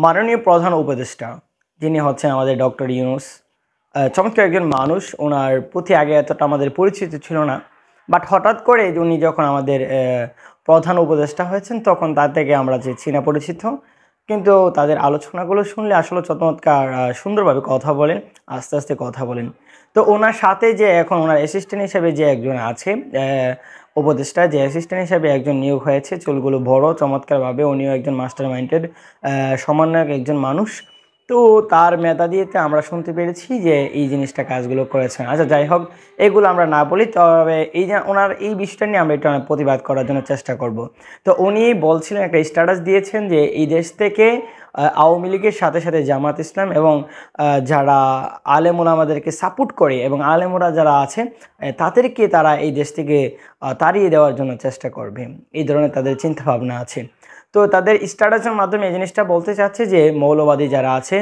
মাননীয় প্রধান উপদেষ্টা যিনি হচ্ছেন আমাদের ডক্টর ইউনূস, চমৎকার একজন মানুষ। ওনার প্রতি আগে এতটা আমাদের পরিচিত ছিল না, বাট হঠাৎ করে উনি যখন আমাদের প্রধান উপদেষ্টা হয়েছেন তখন তার থেকে আমরা যে চীনা পরিচিত। কিন্তু তাদের আলোচনাগুলো শুনলে আসলে চমৎকার সুন্দরভাবে কথা বলেন, আস্তে আস্তে কথা বলেন। তো ওনার সাথে যে এখন ওনার অ্যাসিস্ট্যান্ট হিসেবে যে একজন আছে, উপদেষ্টা যে অ্যাসিস্ট্যান্ট হিসেবে একজন নিয়োগ হয়েছে, চুলগুলো বড় চমৎকারভাবে, উনিও একজন মাস্টার মাইন্ডেড সমন্বয়ক একজন মানুষ। তো তার মেধা দিয়েতে আমরা শুনতে পেরেছি যে এই জিনিসটা কাজগুলো করেছেন। আচ্ছা, যাই হোক, এগুলো আমরা না বলি, তবে এই যে ওনার এই বিষয়টা নিয়ে আমরা একটু প্রতিবাদ করার জন্য চেষ্টা করব। তো উনি বলছিলেন, একটা স্ট্যাটাস দিয়েছেন যে এই দেশ থেকে আওয়ামী লীগের সাথে সাথে জামাত ইসলাম এবং যারা আলেম ওলামাদেরকে সাপোর্ট করে এবং আলেমরা যারা আছে তাদেরকে তারা এই দেশ থেকে তাড়িয়ে দেওয়ার জন্য চেষ্টা করবে, এই ধরনের তাদের চিন্তাভাবনা আছে। তো তাদের স্ট্যাটাসের মাধ্যমে এই জিনিসটা বলতে চাচ্ছে যে মৌলবাদী যারা আছে,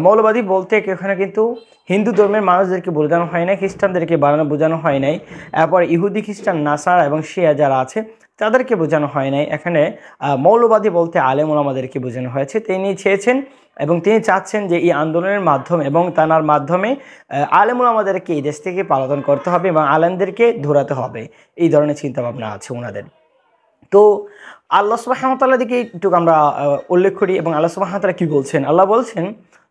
মৌলবাদী বলতে এখানে কিন্তু হিন্দু ধর্মের মানুষদেরকে বোঝানো হয় নাই, খ্রিস্টানদেরকে বোঝানো হয় নাই, এরপর ইহুদি খ্রিস্টান নাসারা এবং শিয়া যারা আছে তাদেরকে বোঝানো হয় নাই। এখানে মৌলবাদী বলতে আলেম ওলামাদেরকে বোঝানো হয়েছে। তিনি চেয়েছেন এবং তিনি চাচ্ছেন যে এই আন্দোলনের মাধ্যমে এবং তানার মাধ্যমে আলেম ওলামাদেরকে এই দেশ থেকে পালাতন করতে হবে এবং আলেমদেরকে ধরাতে হবে, এই ধরনের চিন্তাভাবনা আছে ওনাদের। তো আল্লাহ সুবহানাহু ওয়া তাআলার দিকে একটু আমরা উল্লেখ করি এবং আল্লাহ সুবহানাহু ওয়া তাআলা কী বলছেন। আল্লাহ বলছেন,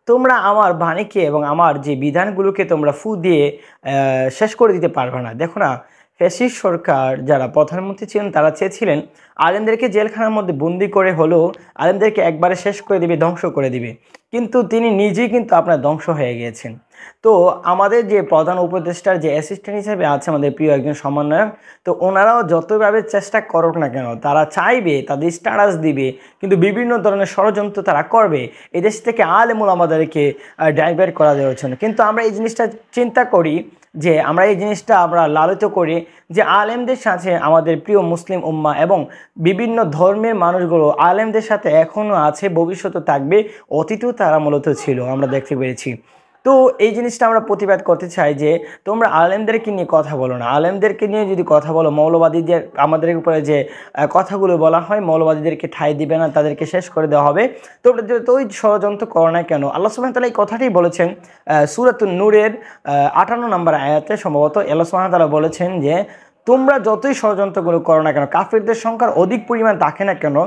তোমরা আমার বাণীকে এবং আমার যে বিধানগুলোকে তোমরা ফু দিয়ে শেষ করে দিতে পারবে না। দেখো না, ফ্যাসিস্ট সরকার যারা প্রধানমন্ত্রী ছিলেন তারা চেয়েছিলেন আলেমদেরকে জেলখানার মধ্যে বন্দি করে হলেও আলেমদেরকে একবারে শেষ করে দিবে, ধ্বংস করে দিবে, কিন্তু তিনি নিজেই কিন্তু আপনার ধ্বংস হয়ে গিয়েছেন। তো আমাদের যে প্রধান উপদেষ্টার যে অ্যাসিস্ট্যান্ট হিসেবে আছে আমাদের প্রিয় একজন সমন্বয়ক, তো ওনারাও যতভাবে চেষ্টা করুক না কেন, তারা চাইবে, তাদের স্ট্যাটাস দিবে, কিন্তু বিভিন্ন ধরনের ষড়যন্ত্র তারা করবে এদেশ থেকে আলেম ওলামাদেরকে ডাইভার্ট করা দেওয়ার জন্য। কিন্তু আমরা এই জিনিসটা চিন্তা করি যে আমরা এই জিনিসটা আমরা লালিত করি যে আলেমদের সাথে আমাদের প্রিয় মুসলিম উম্মাহ এবং বিভিন্ন ধর্মের মানুষগুলো আলেমদের সাথে এখনও আছে, ভবিষ্যতে থাকবে, অতীতেও তারা মূলত ছিল, আমরা দেখতে পেরেছি। তো এই জিনিসটা আমরা প্রতিবাদ করতে চাই যে তোমরা আলেমদেরকে নিয়ে কথা বলো না। আলেমদেরকে নিয়ে যদি কথা বলো, মৌলবাদীদের আমাদের উপরে যে কথাগুলো বলা হয়, মৌলবাদীদেরকে ঠাঁই দিবে না, তাদেরকে শেষ করে দেওয়া হবে, তোমরা তো ওই ষড়যন্ত্র করো না কেন। আল্লাহ সুবহানাহু ওয়া তাআলা এই কথাটি বলেছেন সূরাতুন নূরের 58 নম্বর আয়াতে, সম্ভবত আল্লাহ সুবহানাহু ওয়া তাআলা বলেছেন যে তোমরা যতই ষড়যন্ত্রগুলো করো না কেন, কাফিরদের সংখ্যার অধিক পরিমাণ থাকে না কেন,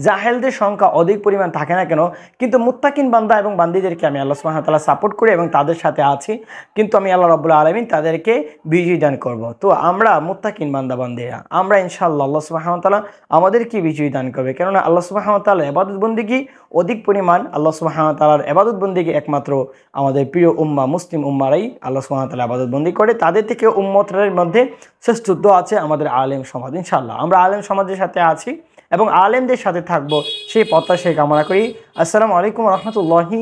জাহেলদের সংখ্যা অধিক পরিমাণ থাকে না কেন, কিন্তু মুত্তাকিন বান্দা এবং বান্দীদেরকে আমি আল্লাহ সুবহানাহু ওয়া তাআলা সাপোর্ট করি এবং তাদের সাথে আছি, কিন্তু আমি আল্লাহ রাব্বুল আলামিন তাদেরকে বিজয় দান করব। তো আমরা মুত্তাকিন বান্দা বান্দীরা, আমরা ইনশাআল্লাহ আল্লাহ সুবহানাহু ওয়া তাআলা আমাদেরকে বিজয় দান করবে, কেননা আল্লাহ সুবহানাহু ওয়া তাআলার ইবাদত বন্দেগী অধিক পরিমাণ, আল্লাহ সুবহানাহু ওয়া তাআলার ইবাদত বন্দেগী একমাত্র আমাদের প্রিয় উম্মাহ মুসলিম উম্মারাই আল্লাহ সুবহানাহু ওয়া তাআলা ইবাদত বন্দেগী করে। তাদের থেকে উম্মতের মধ্যে শ্রেষ্ঠত্ব আছে আমাদের আলেম সমাজ। ইনশাআল্লাহ আমরা আলেম সমাজের সাথে আছি এবং আলেমদের সাথে থাকবো, সেই প্রত্যাশাই কামনা করি। আসসালামু আলাইকুম ওয়া রাহমাতুল্লাহি।